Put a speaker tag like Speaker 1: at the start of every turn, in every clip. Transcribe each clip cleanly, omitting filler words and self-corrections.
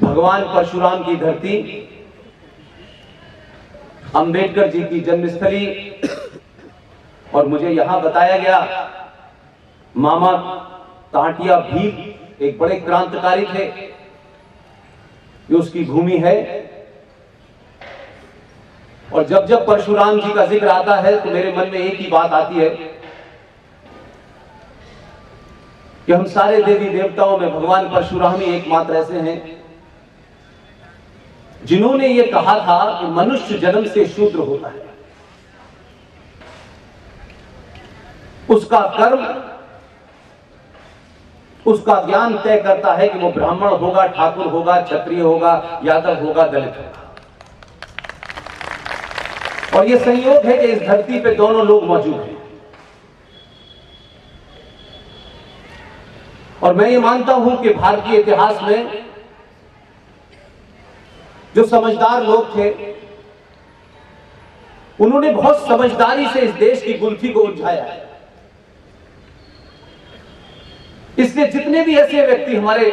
Speaker 1: भगवान परशुराम की धरती, अंबेडकर जी की जन्मस्थली, और मुझे यहां बताया गया मामा तांटिया भी एक बड़े क्रांतिकारी थे, ये उसकी भूमि है। और जब जब परशुराम जी का जिक्र आता है तो मेरे मन में एक ही बात आती है कि हम सारे देवी देवताओं में भगवान परशुराम ही एकमात्र ऐसे हैं जिन्होंने ये कहा था कि मनुष्य जन्म से शूद्र होता है, उसका कर्म, उसका ज्ञान तय करता है कि वो ब्राह्मण होगा, ठाकुर होगा, क्षत्रिय होगा, यादव होगा, दलित होगा। और ये संयोग है कि इस धरती पे दोनों लोग मौजूद हैं। और मैं ये मानता हूं कि भारतीय इतिहास में जो समझदार लोग थे उन्होंने बहुत समझदारी से इस देश की गुल्फी को उलझाया है। इसलिए जितने भी ऐसे व्यक्ति हमारे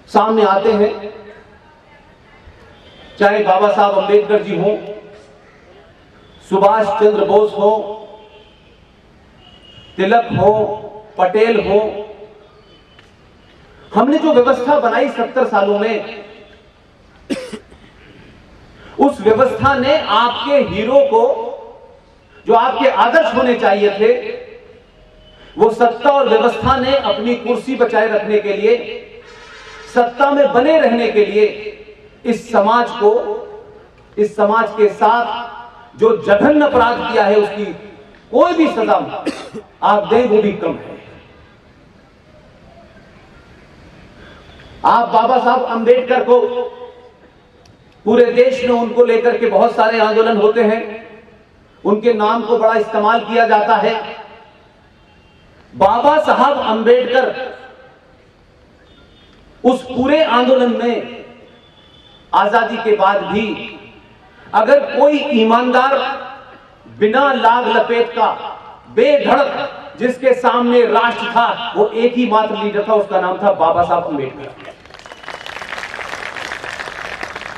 Speaker 1: सामने आते हैं, चाहे बाबा साहब अंबेडकर जी हो, सुभाष चंद्र बोस हो, तिलक हो, पटेल हो, हमने जो व्यवस्था बनाई 70 सालों में, उस व्यवस्था ने आपके हीरो को, जो आपके आदर्श होने चाहिए थे, वो सत्ता और व्यवस्था ने अपनी कुर्सी बचाए रखने के लिए, सत्ता में बने रहने के लिए इस समाज को, इस समाज के साथ जो जघन्य अपराध किया है उसकी कोई भी सजा आप दें वो भी कम है। आप बाबा साहब अंबेडकर को, पूरे देश में उनको लेकर के बहुत सारे आंदोलन होते हैं, उनके नाम को बड़ा इस्तेमाल किया जाता है। बाबा साहब अंबेडकर उस पूरे आंदोलन में आजादी के बाद भी अगर कोई ईमानदार, बिना लाग लपेट का, बेधड़क जिसके सामने राष्ट्र था, वो एक ही मात्र लीडर था, उसका नाम था बाबा साहब अंबेडकर।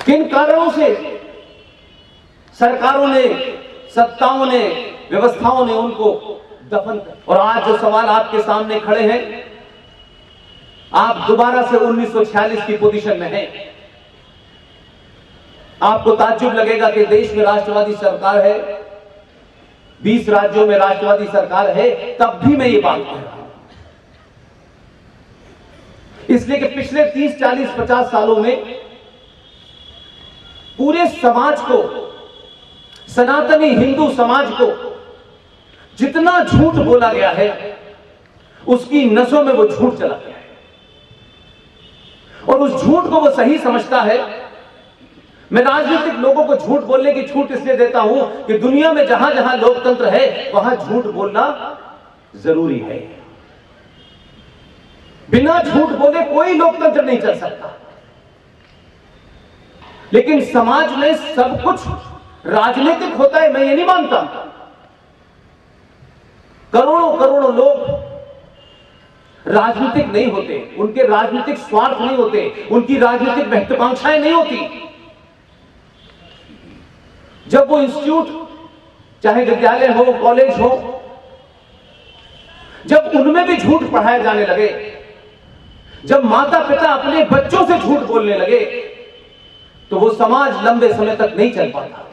Speaker 1: किन कारणों से सरकारों ने, सत्ताओं ने, व्यवस्थाओं ने उनको दफन कर, और आज जो सवाल आपके सामने खड़े हैं, आप दोबारा से 1946 की पोजीशन में हैं। आपको ताज्जुब लगेगा कि देश में राष्ट्रवादी सरकार है, 20 राज्यों में राष्ट्रवादी सरकार है, तब भी मैं ये बात कह रहा हूं। इसलिए कि पिछले 30, 40, 50 सालों में पूरे समाज को, सनातनी हिंदू समाज को जितना झूठ बोला गया है, उसकी नसों में वो झूठ चला गया है, और उस झूठ को वो सही समझता है। मैं राजनीतिक लोगों को झूठ बोलने की छूट इसलिए देता हूं कि दुनिया में जहां जहां लोकतंत्र है वहां झूठ बोलना जरूरी है। बिना झूठ बोले कोई लोकतंत्र नहीं चल सकता। लेकिन समाज में सब कुछ राजनीतिक होता है, मैं ये नहीं मानता। करोड़ों करोड़ों लोग राजनीतिक नहीं होते, उनके राजनीतिक स्वार्थ नहीं होते, उनकी राजनीतिक महत्वाकांक्षाएं नहीं होती। जब वो इंस्टीट्यूट, चाहे विद्यालय हो, कॉलेज हो, जब उनमें भी झूठ पढ़ाए जाने लगे, जब माता पिता अपने बच्चों से झूठ बोलने लगे, तो वो समाज लंबे समय तक नहीं चल पाता।